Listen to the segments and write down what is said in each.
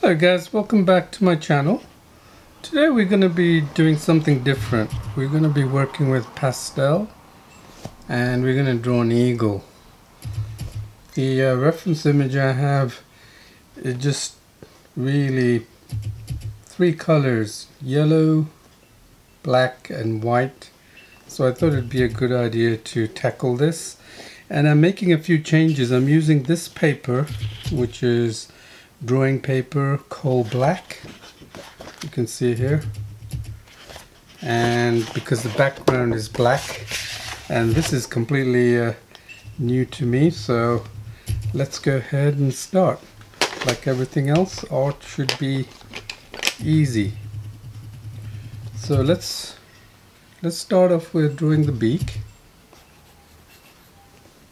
Hello guys, welcome back to my channel. Today we're going to be doing something different. We're going to be working with pastel and we're going to draw an eagle. The reference image I have is just really three colors, yellow, black and white. So I thought it'd be a good idea to tackle this. And I'm making a few changes. I'm using this paper, which is drawing paper, coal black, you can see here, and because the background is black, and this is completely new to me, so let's go ahead and start. Like everything else, art should be easy. So let's start off with drawing the beak.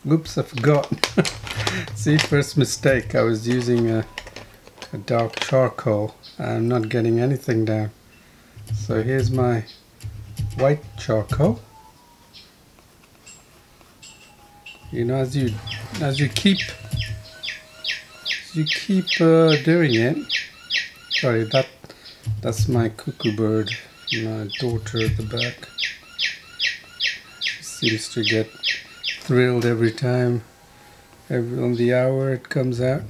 Oops, I forgot. See, first mistake, I was using a dark charcoal. I'm not getting anything down. So here's my white charcoal. You know, as you keep doing it. Sorry, that's my cuckoo bird, my daughter at the back. She seems to get thrilled every time, on the hour it comes out.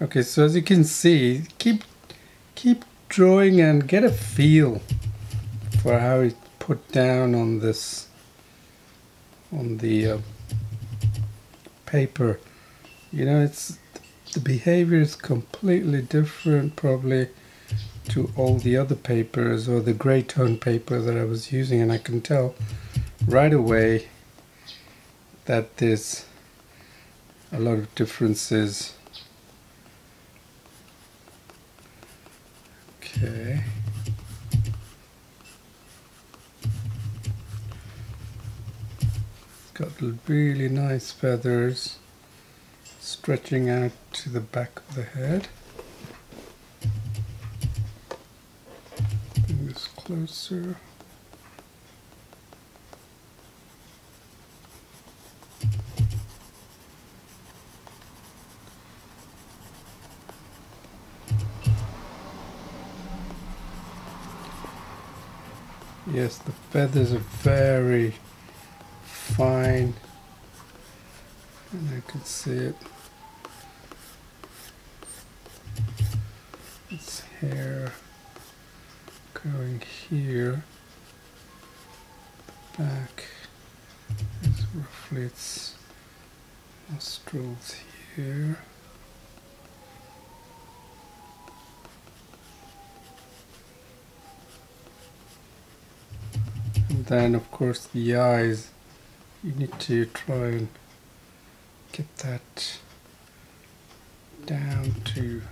Okay, so as you can see, keep drawing and get a feel for how it's put down on this, on the paper. You know, the behavior is completely different probably to all the other papers or the gray tone paper that I was using, and I can tell right away that there's a lot of differences. Okay. It's got really nice feathers stretching out to the back of the head. Bring this closer. Yes, the feathers are very fine, and I can see it. Its hair going here. The back is roughly its nostrils here. And then of course the eyes, you need to try and get that down to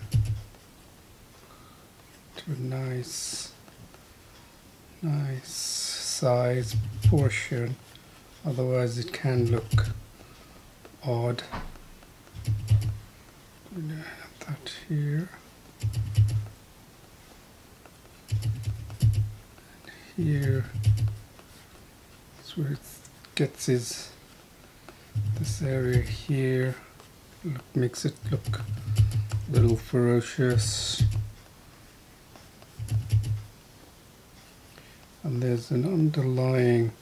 a nice size portion, otherwise it can look odd. I'm gonna have that here. And here where it gets this area here, makes it look a little ferocious. And there's an underlying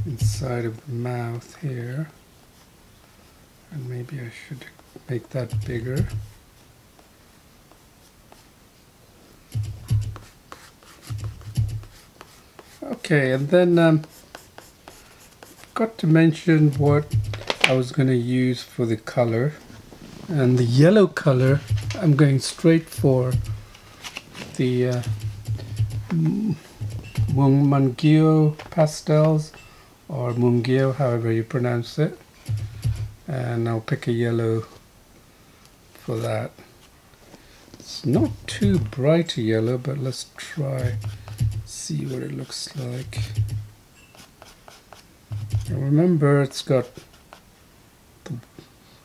inside of the mouth here, and maybe I should make that bigger. Okay, and then got to mention what I was going to use for the color, and the yellow color I'm going straight for the Mungio pastels, or Mungio, however you pronounce it, and I'll pick a yellow for that. It's not too bright a yellow, but let's try see what it looks like. And remember, it's got the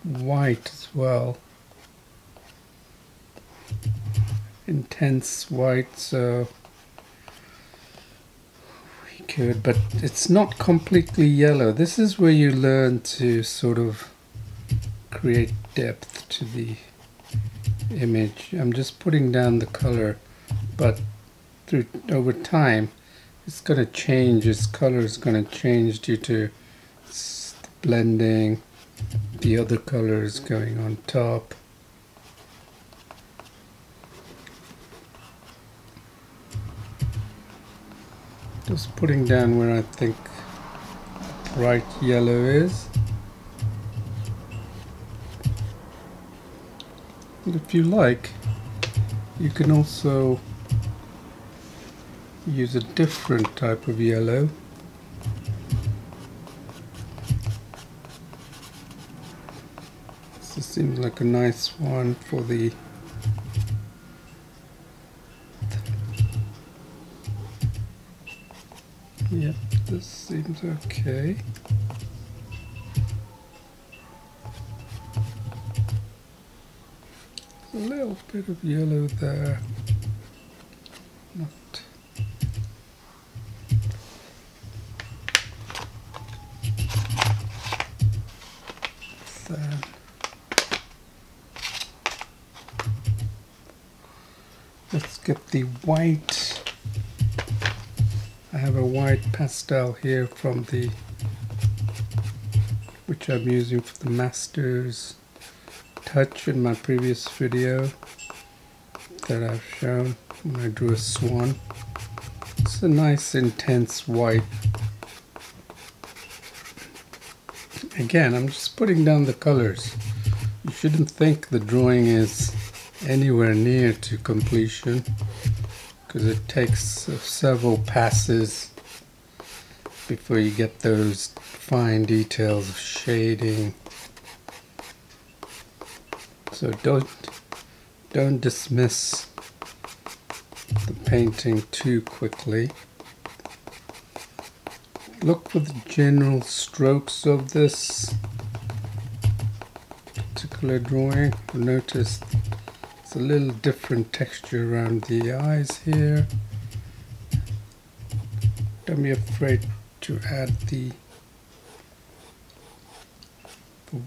white as well, intense white, so we could, but it's not completely yellow. This is where you learn to sort of create depth to the image. I'm just putting down the color, but over time it's going to change. Its color is going to change due to blending, the other colors going on top. Just putting down where I think bright yellow is. And if you like, you can also use a different type of yellow. This seems like a nice one for the yep, this seems okay. A little bit of yellow there. Not there. Let's get the white. I have a white pastel here from the which I'm using for the Master's Touch in my previous video that I've shown when I drew a swan. It's a nice intense white. Again, I'm just putting down the colors. You shouldn't think the drawing is anywhere near to completion, because it takes several passes before you get those fine details of shading. So don't dismiss the painting too quickly. Look for the general strokes of this particular drawing. Notice it's a little different texture around the eyes here. Don't be afraid to add the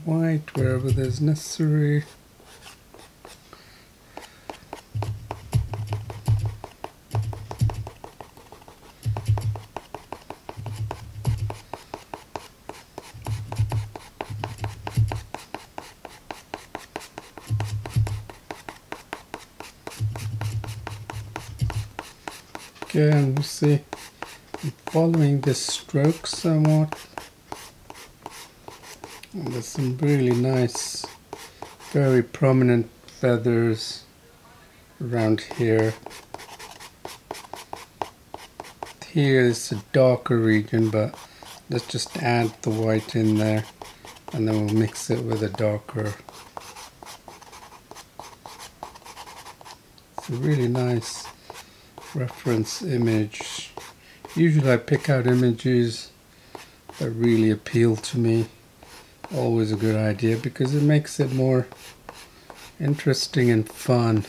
white wherever there's necessary. Again, you see, I'm following this stroke somewhat. And there's some really nice, very prominent feathers around here. Here is a darker region, but let's just add the white in there, and then we'll mix it with a darker. It's a really nice reference image. Usually I pick out images that really appeal to me. Always a good idea because it makes it more interesting and fun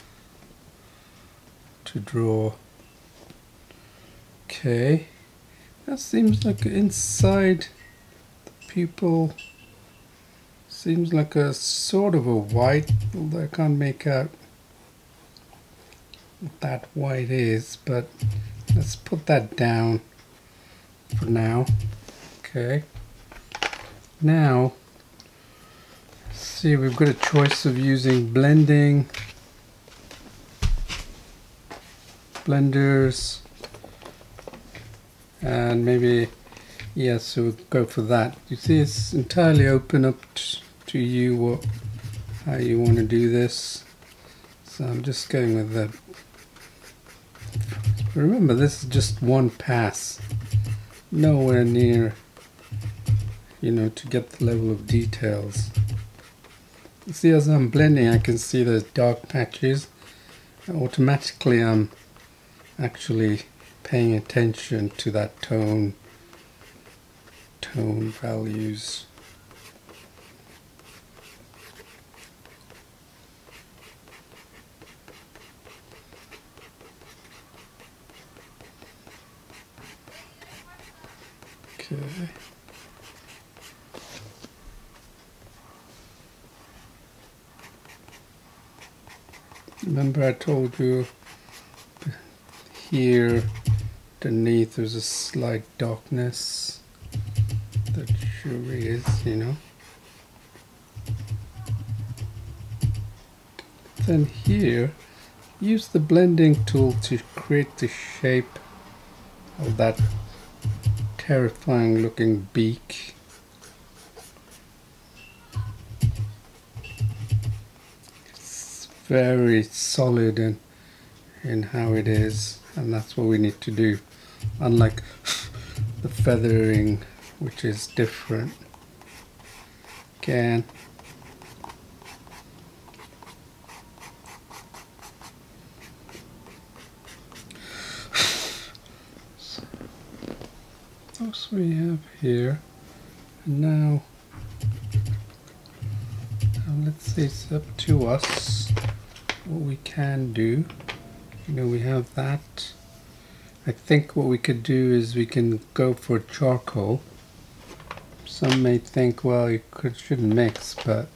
to draw. Okay, that seems like inside the pupil seems like a sort of a white, although I can't make out what that white is, but let's put that down for now. Okay, now see, we've got a choice of using blenders, and maybe yes, so we'll go for that. You see, it's entirely open up to you how you want to do this. So I'm just going with that. Remember, this is just one pass, nowhere near, you know, to get the level of details. You see, as I'm blending, I can see those dark patches. Automatically, I'm actually paying attention to that tone values. Okay. Remember I told you here underneath there's a slight darkness. That sure is, you know. Then here, use the blending tool to create the shape of that terrifying looking beak. It's very solid in how it is, and that's what we need to do, unlike the feathering, which is different. Again, what we have here, and now let's say it's up to us what we can do. You know, we have that. I think what we could do is we can go for charcoal. Some may think, well, you shouldn't mix, but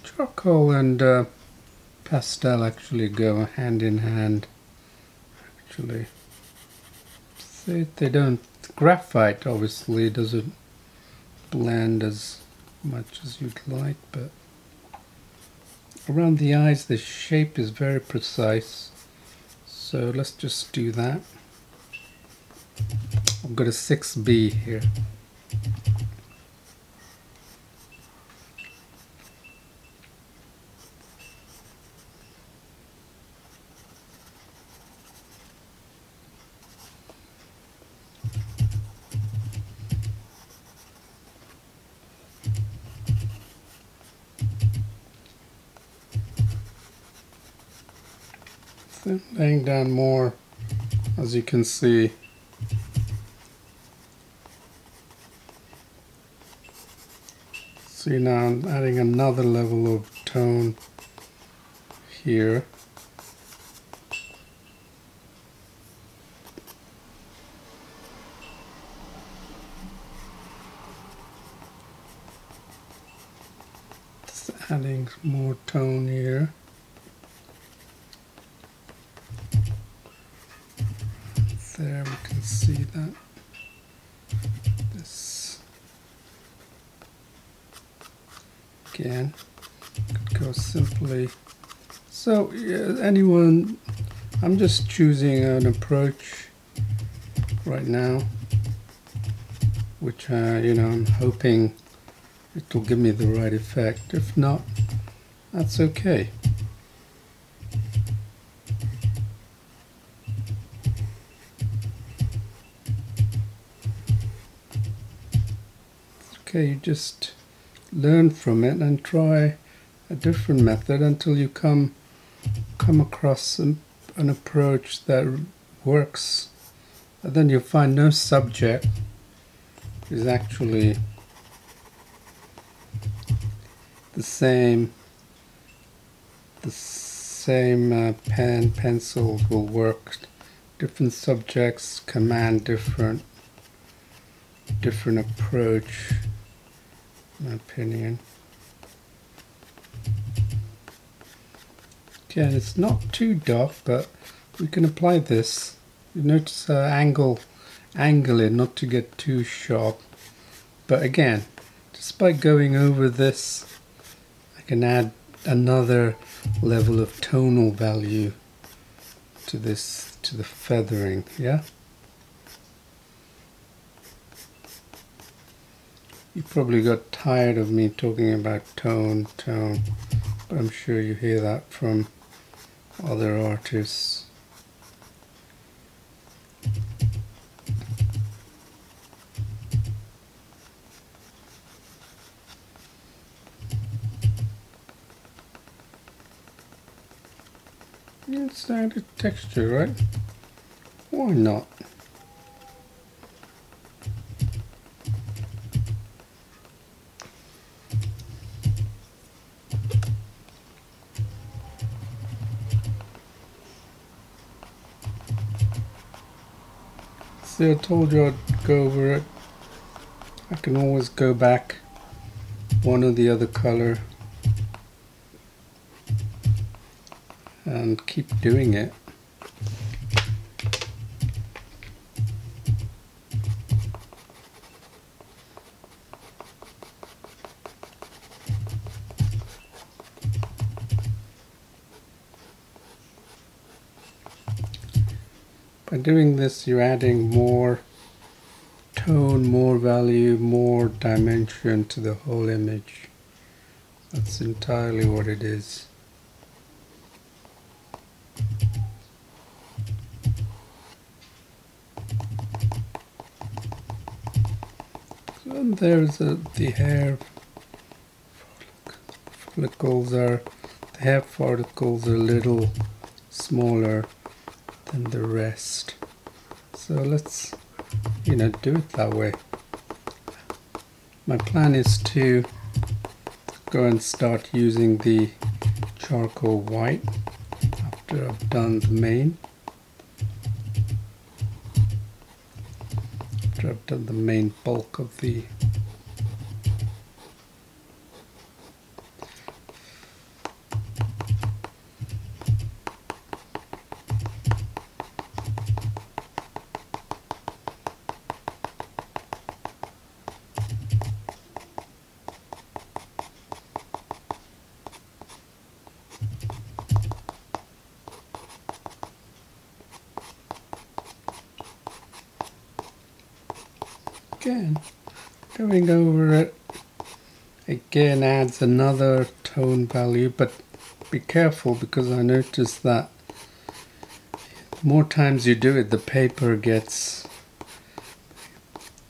charcoal and pastel actually go hand in hand. Actually, they don't. Graphite obviously doesn't blend as much as you'd like, but around the eyes the shape is very precise. So let's just do that. I've got a 6B here. So laying down more, as you can see. See, now I'm adding another level of tone here. Just adding more tone here. There we can see that. This again could go simply. So anyone, I'm just choosing an approach right now, which you know, I'm hoping it will give me the right effect. If not, that's okay. Okay, you just learn from it and try a different method until you come across an approach that works. And then you'll find no subject is actually the same. The same pen, pencil will work. Different subjects command different approach, in my opinion. Again, it's not too dark, but we can apply this. You notice angle it, not to get too sharp. But again, just by going over this, I can add another level of tonal value to this, to the feathering. Yeah. You probably got tired of me talking about tone, but I'm sure you hear that from other artists. It's added texture, right? Why not? See, I told you I'd go over it. I can always go back one or the other color and and keep doing it. By doing this, you're adding more tone, more value, more dimension to the whole image. That's entirely what it is. So there's the hair follicles are, the hair follicles are a little smaller than the rest. So let's, do it that way. My plan is to go and start using the charcoal white after I've done the main. After I've done the main bulk of the again, going over it again adds another tone value, but be careful because I noticed that more times you do it, the paper gets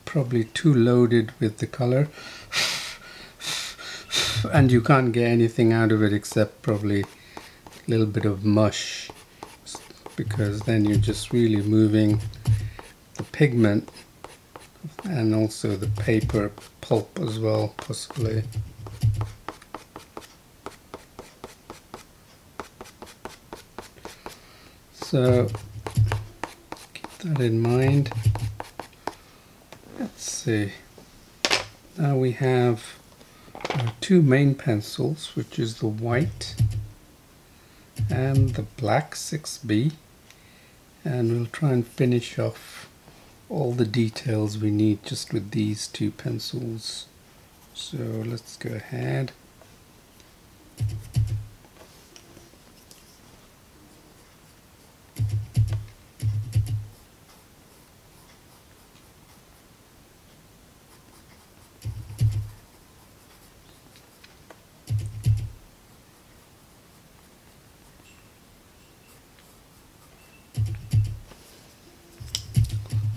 probably too loaded with the color and you can't get anything out of it except probably a little bit of mush, because then you're just really moving the pigment and also the paper pulp as well, possibly. So keep that in mind. Let's see. Now we have our two main pencils, which is the white and the black 6B, and we'll try and finish off all the details we need just with these two pencils. So let's go ahead.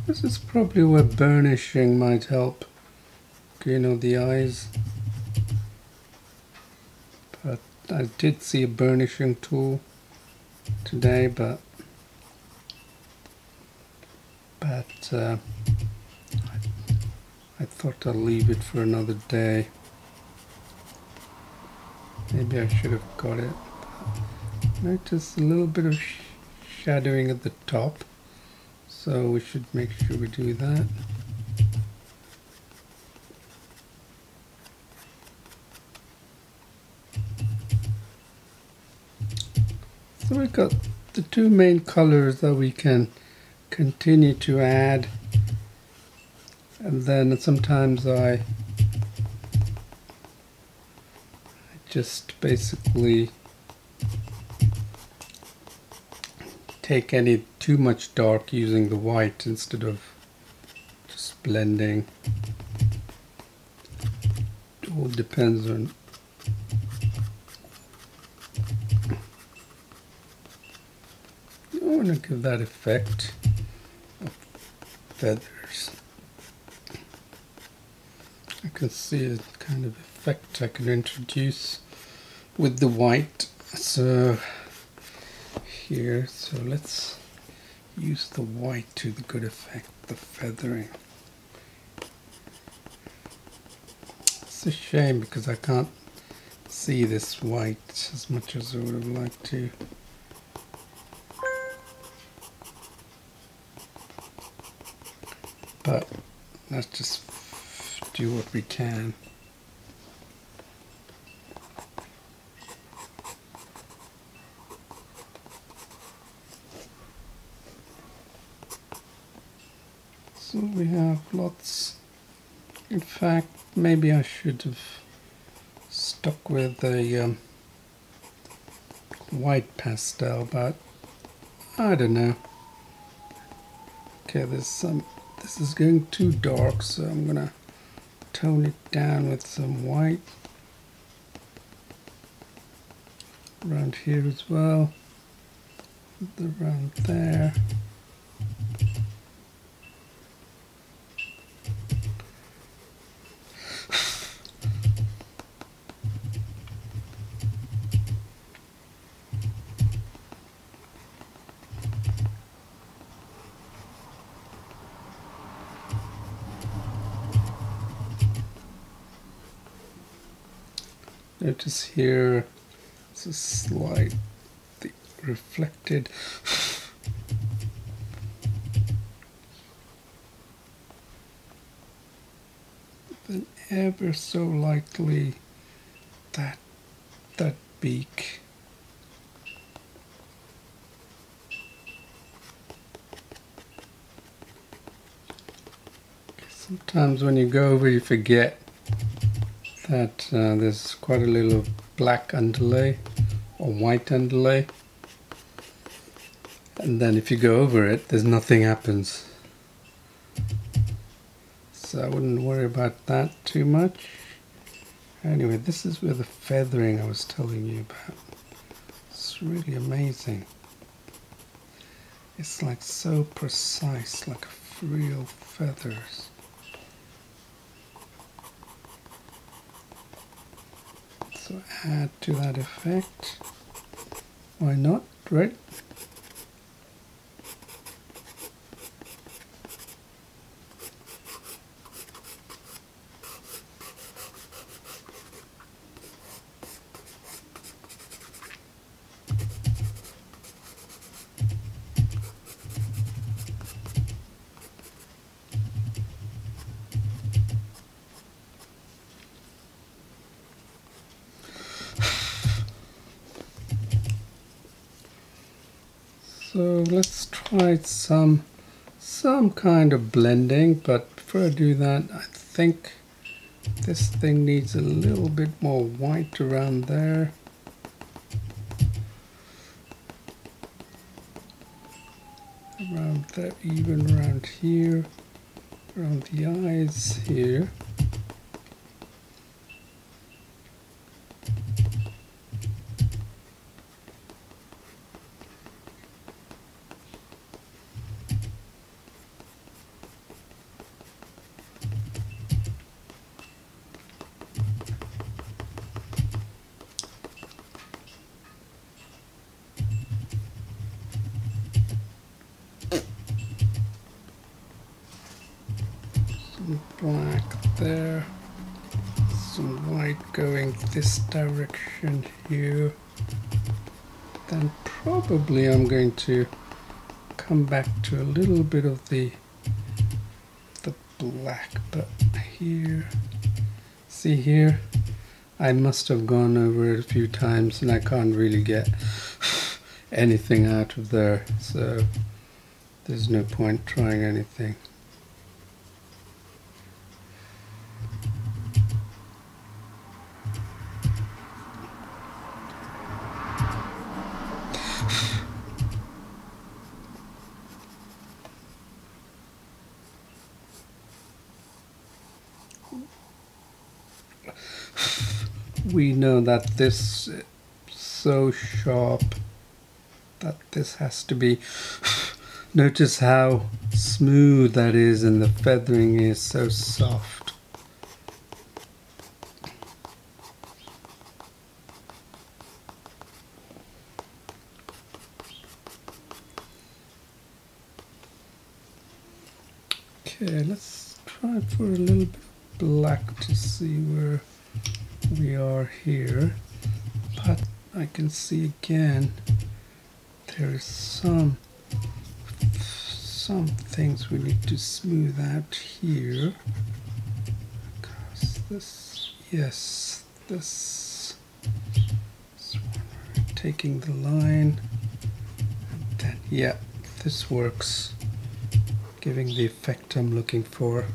This is probably where burnishing might help, the eyes. But I did see a burnishing tool today, but I thought I'll leave it for another day. Maybe I should have got it. Notice a little bit of shadowing at the top. So we should make sure we do that. So we've got the two main colors that we can continue to add, and then sometimes I just basically take any too much dark using the white instead of just blending. It all depends on I want to give that effect of feathers. I can see a kind of effect I can introduce with the white. So here, so let's use the white to the good effect, the feathering. It's a shame because I can't see this white as much as I would have liked to. But let's just do what we can. we have lots. In fact, maybe I should have stuck with the white pastel, but I don't know. Okay, this is going too dark, so I'm gonna tone it down with some white around here as well, around there. Notice here it's a slight reflected. Then ever so lightly that beak. Sometimes when you go over, you forget that there's quite a little black underlay or white underlay, and then if you go over it, there's nothing happens. So I wouldn't worry about that too much. Anyway, this is where the feathering I was telling you about. It's really amazing. It's like so precise, like real feathers. So add to that effect. Why not, right? So let's try some kind of blending, but before I do that, I think this thing needs a little bit more white around there. Around there, even around here, around the eyes here. Black there, some white going this direction here. Then probably I'm going to come back to a little bit of the black, but here, see here, I must have gone over it a few times and I can't really get anything out of there, so there's no point trying anything. We know that this is so sharp that this has to be. Notice how smooth that is, and the feathering is so soft. Okay, let's try for a little bit of black to see where we are here, but I can see again there's some things we need to smooth out here, because this, yes, this one, we're taking the line, and then yeah, this works. giving the effect I'm looking for.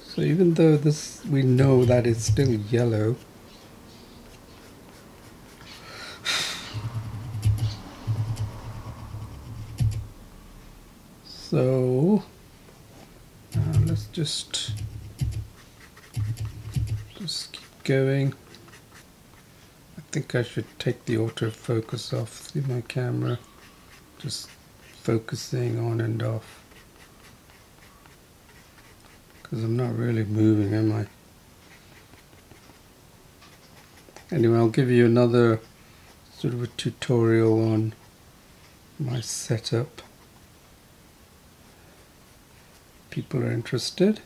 So even though this, we know that it's still yellow, so let's just keep going. I think I should take the autofocus off my camera, just focusing on and off, because I'm not really moving, am I? Anyway, I'll give you another sort of a tutorial on my setup. People are interested.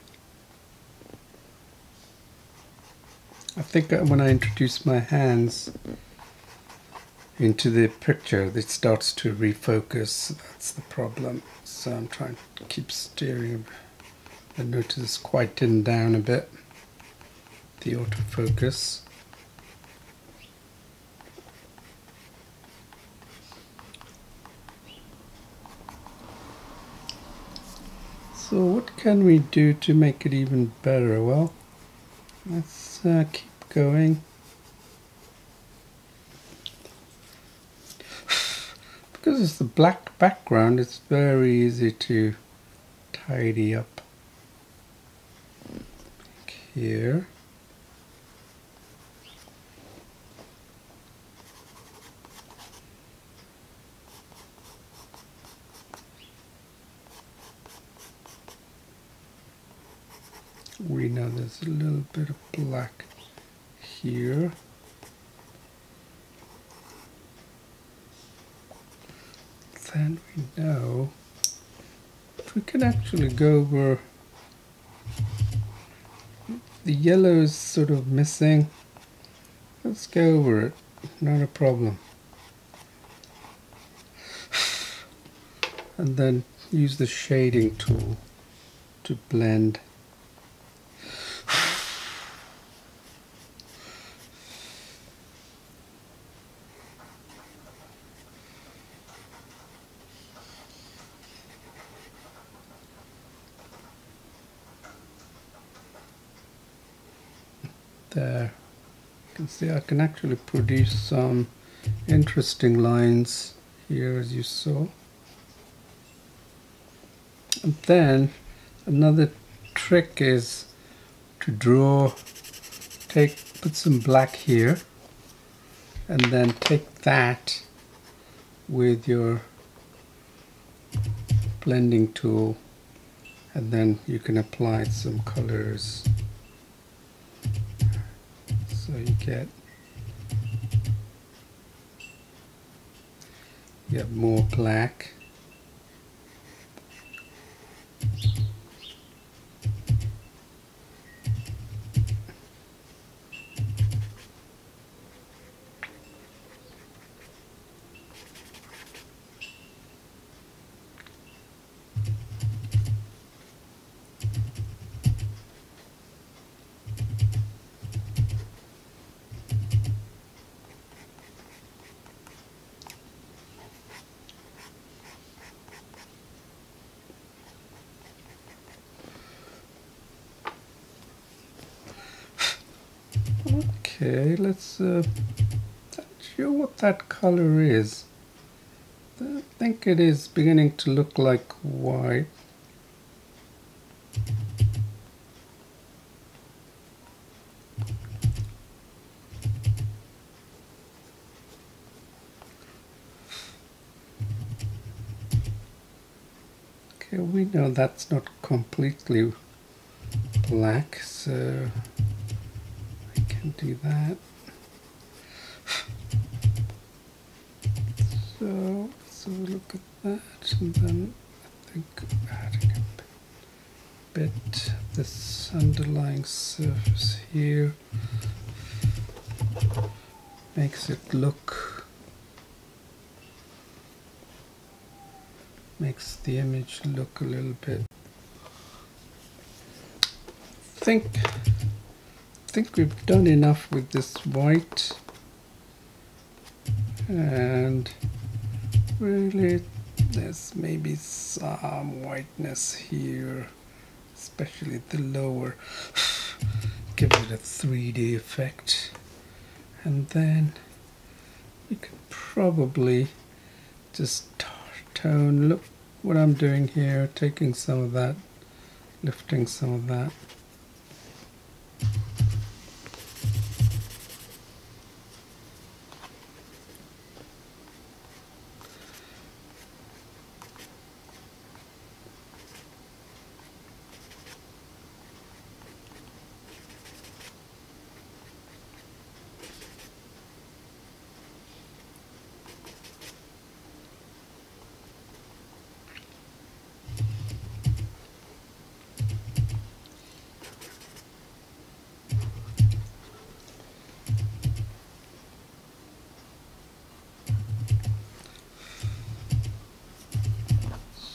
I think when I introduce my hands into the picture, it starts to refocus. That's the problem. So I'm trying to keep steering. I notice it's quieting down a bit, the autofocus. So what can we do to make it even better? Well, let's keep going. Because it's the black background, it's very easy to tidy up here. We know there's a little bit of black here. Then we know if we can actually go over, the yellow is sort of missing. Let's go over it, not a problem. And then use the shading tool to blend. There, you can see I can actually produce some interesting lines here, as you saw. And then another trick is to draw, put some black here, and then take that with your blending tool, and then you can apply some colors. So you get more black. Okay, let's not sure what that color is. I think it is beginning to look like white. Okay, we know that's not completely black, so do that. So let's have a look at that, and then I think adding a bit this underlying surface here makes it look, makes the image look a little bit. I think we've done enough with this white, and really there's maybe some whiteness here, especially the lower. Give it a 3D effect, and then you can probably just tone. Look what I'm doing here, taking some of that, lifting some of that.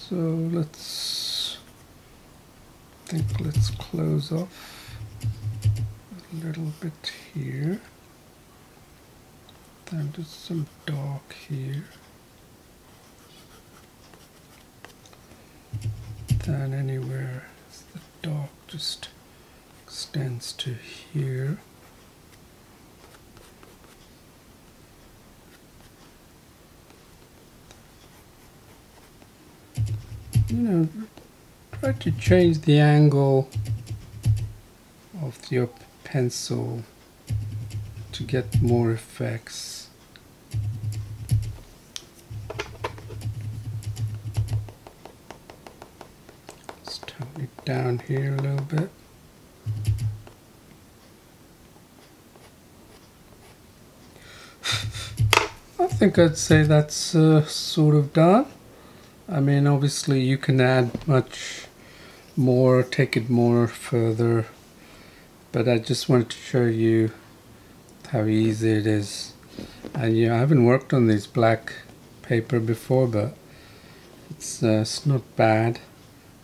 So let's close off a little bit here, then do some dark here, then anywhere the dark just extends to here. You know, try to change the angle of your pencil to get more effects. Let's tone it down here a little bit. I think I'd say that's sort of done. I mean, obviously you can add much more, take it more further, but I just wanted to show you how easy it is. And yeah, I haven't worked on these black paper before, but it's not bad.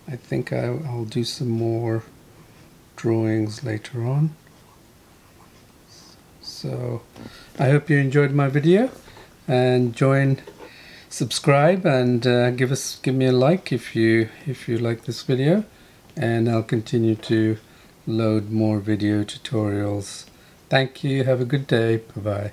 I think I'll do some more drawings later on. So I hope you enjoyed my video, and subscribe and give me a like if you like this video, and I'll continue to load more video tutorials. Thank you. Have a good day. Bye bye.